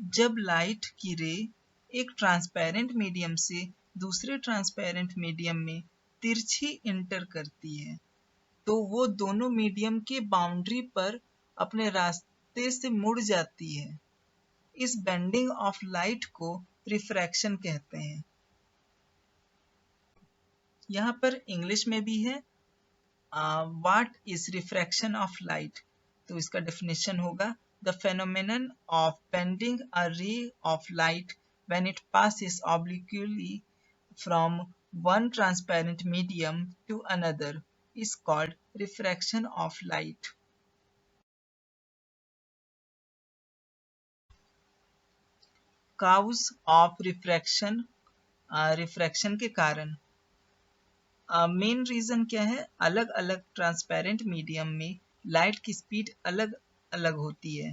जब लाइट की रे एक ट्रांसपेरेंट मीडियम से दूसरे ट्रांसपेरेंट मीडियम में तिरछी इंटर करती है तो वो दोनों मीडियम के बाउंड्री पर अपने रास्ते से मुड़ जाती है। इस बेंडिंग ऑफ लाइट को रिफ्रैक्शन कहते हैं। यहाँ पर इंग्लिश में भी है what is refraction of light. तो इसका डेफिनेशन होगा the phenomenon of bending a ray of light when it passes obliquely from one transparent medium to another is called refraction of light. Cause of refraction, refraction के कारण main reason क्या है, अलग अलग transparent medium में light की speed अलग अलग होती है।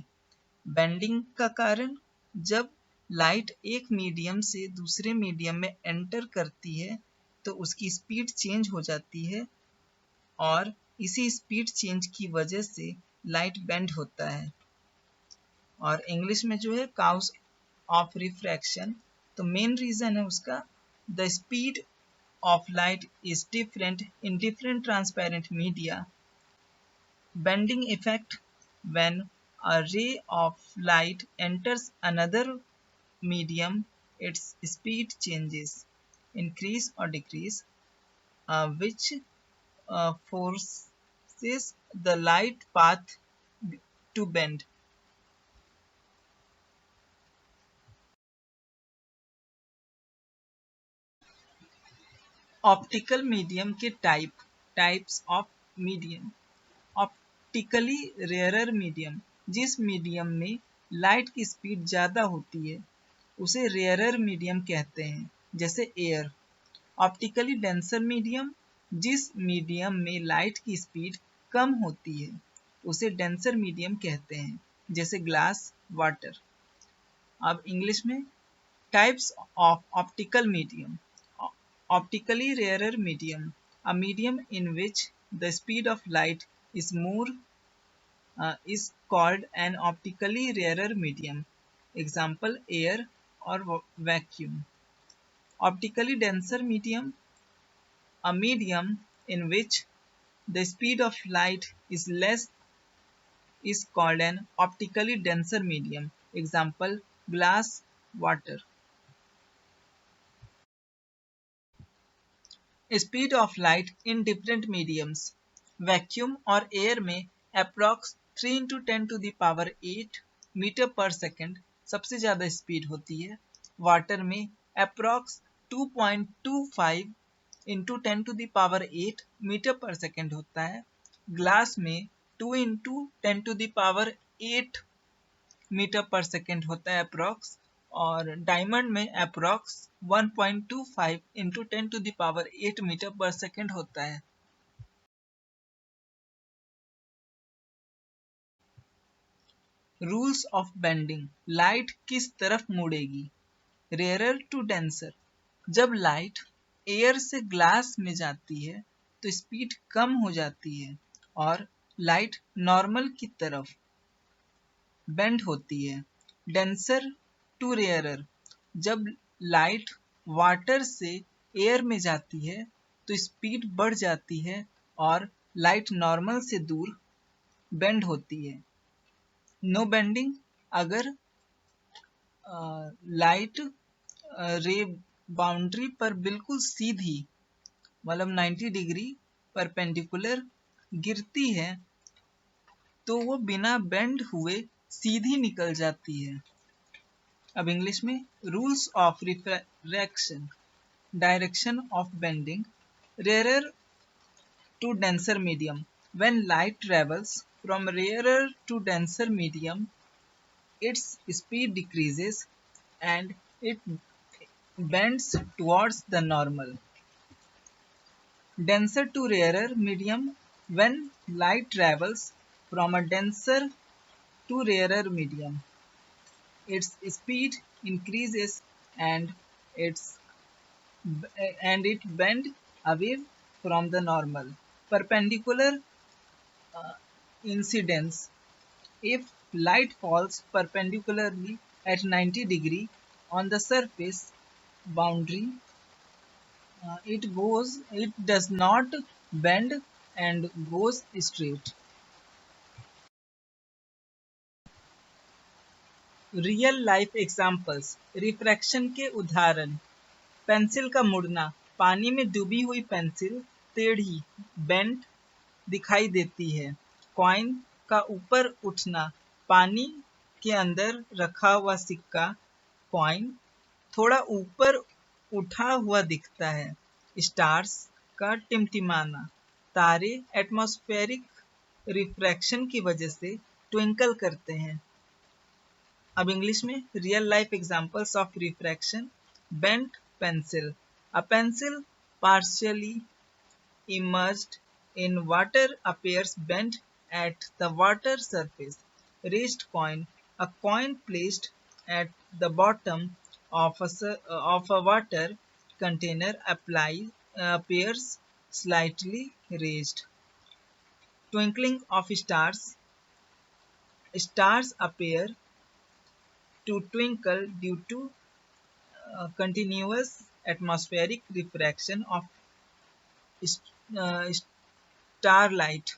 बेंडिंग का कारण, जब लाइट एक मीडियम से दूसरे मीडियम में एंटर करती है तो उसकी स्पीड चेंज हो जाती है और इसी स्पीड चेंज की वजह से लाइट बेंड होता है। और इंग्लिश में जो है काउज ऑफ रिफ्रैक्शन, तो मेन रीजन है उसका the speed of light is different in different transparent media. Bending effect, when a ray of light enters another medium, its speed changes, increase or decrease, which forces the light path to bend. Optical medium के types of medium. Optically rarer medium, जिस medium में light की speed ज़्यादा होती है उसे rarer medium कहते हैं, जैसे एयर। ऑप्टिकली डेंसर मीडियम, जिस मीडियम में लाइट की स्पीड कम होती है उसे डेंसर मीडियम कहते हैं, जैसे ग्लास, वाटर। अब इंग्लिश में types of optical medium. Optically rarer medium, a medium in which the speed of light is more, is called an optically rarer medium. Example, air or vacuum. Optically denser medium, a medium in which the speed of light is less, is called an optically denser medium. Example, glass, water. Speed of light in different mediums. Vacuum और air में approx 3 into 10 to the power 8 metre per second सबसे ज़्यादा speed होती है। Water में approx 2.25 into 10 to the power 8 metre per second होता है। Glass में 2 into 10 to the power 8 metre per second होता है अप्रॉक्स, और डायमंड में approx 1.25 into 10 to the power 8 metre per second होता है। रूल्स ऑफ बेंडिंग, लाइट किस तरफ मुड़ेगी। रेयरर टू डेंसर, जब लाइट एयर से ग्लास में जाती है तो स्पीड कम हो जाती है और लाइट नॉर्मल की तरफ बेंड होती है। डेंसर टू रेयरर, जब लाइट वाटर से एयर में जाती है तो स्पीड बढ़ जाती है और लाइट नॉर्मल से दूर बेंड होती है। नो बेंडिंग, अगर लाइट रे बाउंड्री पर बिल्कुल सीधी, मतलब 90 डिग्री परपेंडिकुलर गिरती है तो वो बिना बेंड हुए सीधी निकल जाती है। अब इंग्लिश में rules of refraction, direction of bending. Rarer to denser medium, when light travels from rarer to denser medium its speed decreases and it bends towards the normal. Denser to rarer medium, when light travels from a denser to rarer medium its speed increases and its it bend away from the normal. Perpendicular incidence, if light falls perpendicularly at 90 degree on the surface boundary. It does not bend and goes straight. Real life examples, refraction के उदाहरण, pencil का मुड़ना, पानी में डूबी हुई pencil टेढ़ी bent दिखाई देती है। कॉइन का ऊपर उठना, पानी के अंदर रखा हुआ सिक्का कॉइन थोड़ा ऊपर उठा हुआ दिखता है। स्टार्स का टिमटिमाना, तारे एटमॉस्फेरिक रिफ्रैक्शन की वजह से ट्विंकल करते हैं। अब इंग्लिश में real life examples of refraction, bent pencil, a pencil partially immersed in water appears bent at the water surface. Raised coin, a coin placed at the bottom of a water container appears slightly raised. Twinkling of stars, stars appear to twinkle due to continuous atmospheric refraction of starlight.